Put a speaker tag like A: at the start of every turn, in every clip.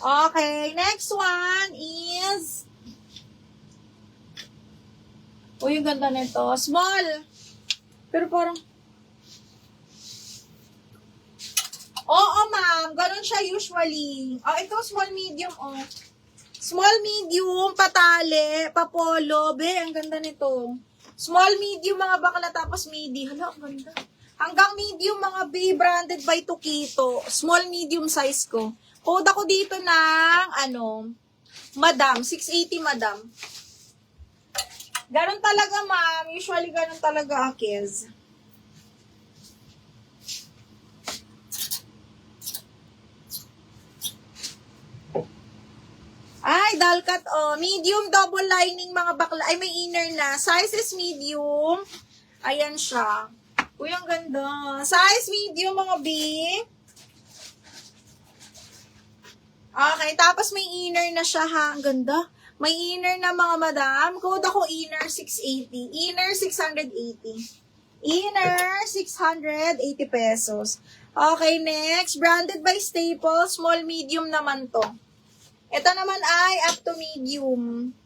A: Okay, next one is... Uy, yung ganda nito. Small. Pero parang... Oo, ma'am. Ganun siya usually. Oh, ito, small, medium, oh. Small, medium, patali, papolo. Be, ang ganda nito. Small, medium, mga bakla, tapos midi. Hala, ang ganda. Hanggang medium, mga B, branded by Tukito. Small, medium size ko. Code ako dito ng, madam. 680, madam. Ganon talaga, ma'am. Usually, ganon talaga, Akiz. Ay, dalkat, oh. Medium, double lining, mga bakla. Ay, may inner na. Size is medium. Ayan siya. Uy, ang ganda. Size medium, mga B. Okay, tapos may inner na siya, ha. Ang ganda. May inner na, mga madam. Code ako inner 680. Inner 680. Inner 680 pesos. Okay, next. Branded by Staples. Small, medium naman to. Ito naman ay up to medium.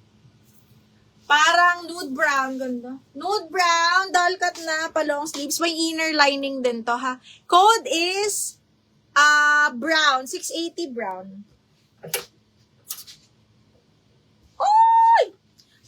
A: Parang nude brown. Ganda. Nude brown. Dull cut na. Palong sleeves. May inner lining din to, ha. Code is brown. 680 brown. Oy!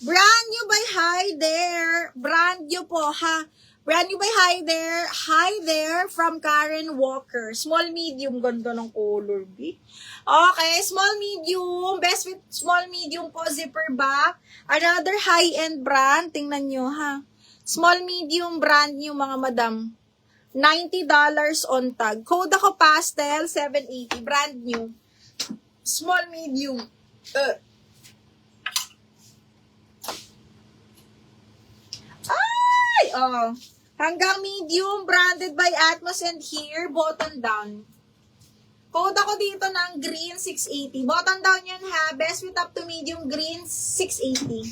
A: Brand new by Hi There. Brand new po, ha. Brand new by Hi There. Hi There from Karen Walker. Small, medium. Ganda ng color, B. Okay, small, medium. Best with small, medium po. Zipper back. Another high-end brand. Tingnan nyo, ha. Small, medium, brand new, mga madam. $90 on tag. Code ako pastel, 780. Brand new. Small, medium. Ay! Oh. Hanggang medium, branded by Atmos and here, button down. Code ako dito ng green 680. Button down yan, ha. Best with up to medium, green 680.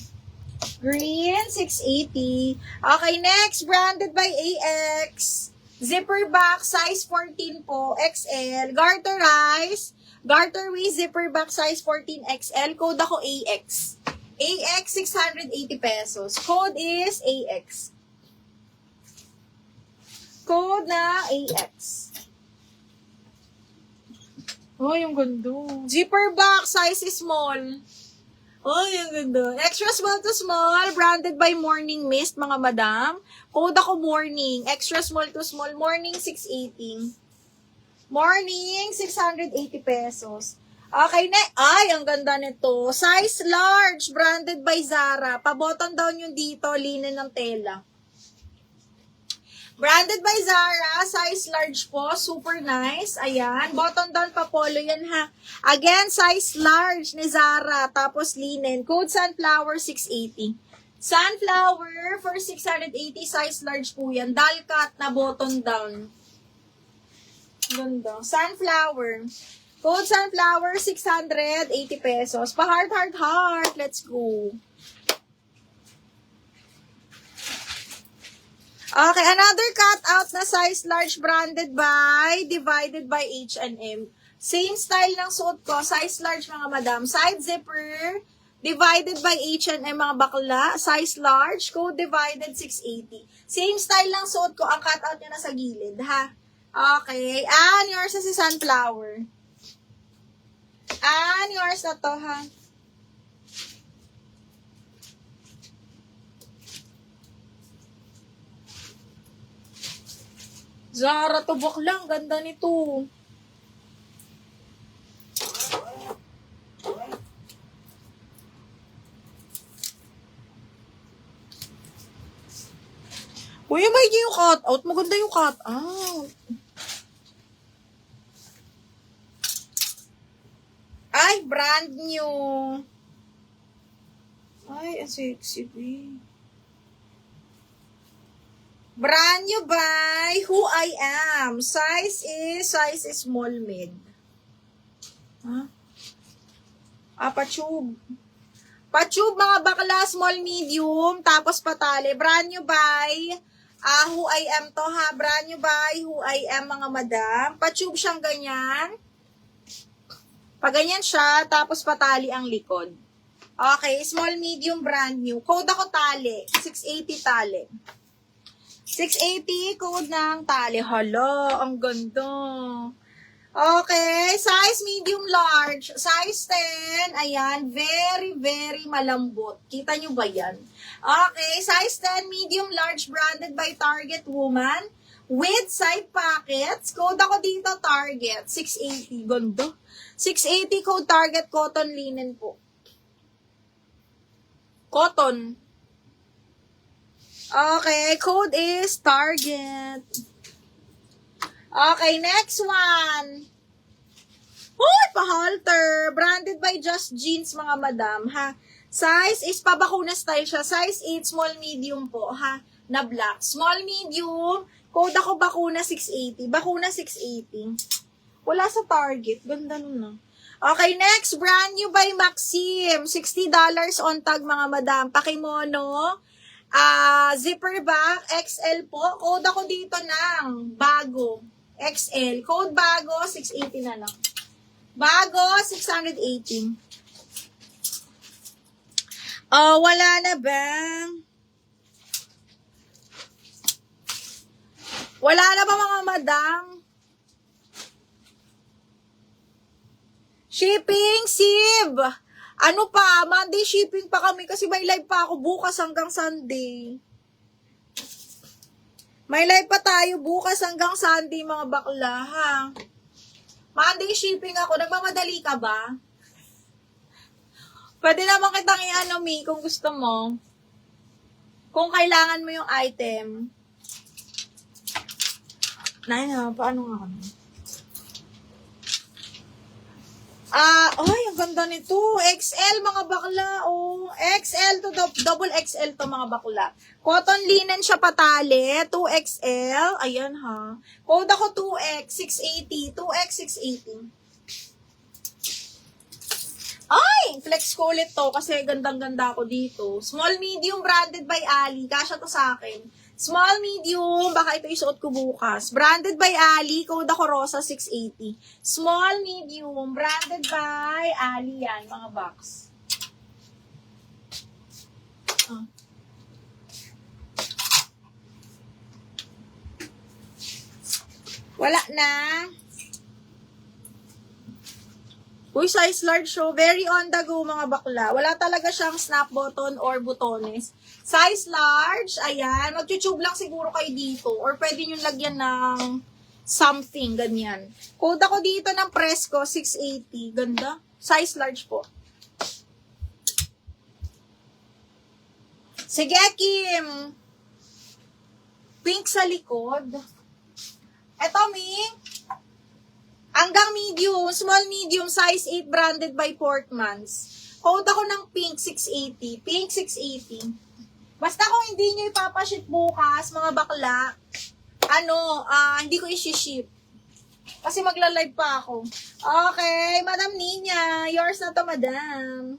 A: Green 680. Okay, next, branded by AX. Zipper back, size 14 po, XL. Garterize. Garterwaist, zipper back, size 14 XL. Code ako AX. AX, 680 pesos. Code is AX. Code na AX. Oh, yung ganda. Zipper back, size is small. Oh, yung ganda. Extra small to small, branded by Morning Mist, mga madam. Code ako morning. Extra small to small, morning 680. Morning, 680 pesos. Okay, ay, ang ganda nito. Size large, branded by Zara. Pa-button down yung dito, linen ng tela. Branded by Zara, size large po, super nice. Ayan, button down pa polo yan, ha. Again, size large ni Zara, tapos linen. Code Sunflower 680. Sunflower for 680, size large po yan. Dull cut na button down. Ganda. Sunflower. Code Sunflower, 680 pesos. Pa-heart, heart, heart. Let's go. Okay, another cutout na size large, branded by, divided by H&M. Same style ng suot ko, size large, mga madam. Side zipper, divided by H&M, mga bakla. Size large, code divided 680. Same style ng suot ko, ang cutout niya nasa gilid, ha? Okay, and yours na si Sunflower. And yours na to, ha? Zara, tubok lang. Ganda nito. Uy, may yung cutout. Maganda yung cutout. Ay, brand new. Ay, ang sexy, babe. Brand new by Who I Am. Size is small mid. Huh? Pa-tube. Pa-tube, mga bakla, small medium, tapos patali. Brand new by Who I Am to, ha. Brand new by Who I Am, mga madam. Pa-tube siyang ganyan. Pag ganyan siya, tapos patali ang likod. Okay, small, medium, brand new. Code ako tali. 680 tali. 680, code ng tali. Hala, ang ganda. Okay, size medium, large. Size 10, ayan, very, very malambot. Kita nyo ba yan? Okay, size 10, medium, large, branded by Target Woman. With side pockets. Code ako dito, Target. 680. Ganda. 680 code Target, cotton linen po. Cotton. Okay, code is Target. Okay, next one. Uy, pa-halter. Branded by Just Jeans, mga madam, ha. Size is pabakuna style siya. Size 8, small, medium po, ha. Na black. Small, medium. Code ako bakuna 680. Bakuna 680. Wala sa Target. Ganda nun na. Okay, next. Brand new by Maxim. $60 on tag, mga madam. Pakimono. Zipper back. XL po. Code ako dito ng bago. XL. Code bago. 680 na lang. Bago. 680. Oh, wala na ba? Wala na ba, mga madam? Shipping, Sib! Ano pa? Monday shipping pa kami kasi may live pa ako bukas hanggang Sunday. May live pa tayo bukas hanggang Sunday, mga bakla, ha? Monday shipping ako. Nagmamadali ka ba? Pwede naman kitang i-ano, Mi, kung gusto mo. Kung kailangan mo yung item. Paano nga kami? Ay, ang ganda nito. XL, mga bakla. Oh, XL to double XL to, mga bakla. Cotton linen siya patali. 2XL. Ayan, ha. Code ako 2X, 680. 2X, 680. Ay, flex ko ulit to kasi gandang-ganda ako dito. Small, medium, branded by Ali. Kasya to sa akin. Small, medium, baka ito isuot ko bukas. Branded by Ali, code ako Rosa 680. Small, medium, branded by Ali yan, mga box. Wala na. Uy, size large show. Very on the go, mga bakla. Wala talaga siyang snap button or butones. Size large, ayan. Mag-tube lang siguro kayo dito. Or pwede nyo lagyan ng something, ganyan. Code ako dito ng Presco, 680. Ganda. Size large po. Sige, Kim. Pink sa likod. Eto, Mi. Hanggang medium, small medium, size 8, branded by Portmans. Code ako ng pink 680. Pink 680. Basta kung hindi nyo ipapaship bukas, mga bakla, hindi ko isi-ship. Kasi magla-live pa ako. Okay, Madam Nina, yours na to, Madam.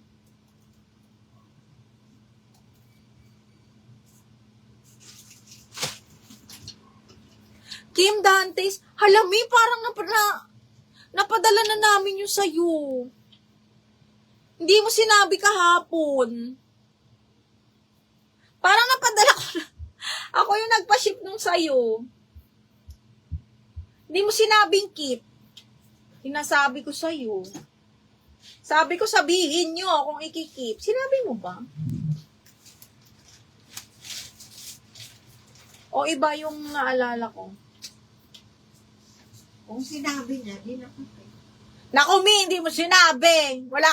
A: Kim Dantes, halami, parang napadala na namin yung sa'yo. Hindi mo sinabi kahapon. Parang napadala ko na. Ako yung nagpa-ship nung sa'yo. Hindi mo sinabing keep. Sinasabi ko sa'yo. Sabi ko sabihin nyo kung ikikip. Sinabi mo ba? O iba yung naalala ko?
B: Kung sinabi niya, di na.
A: Naku, Mi, hindi mo sinabi. Wala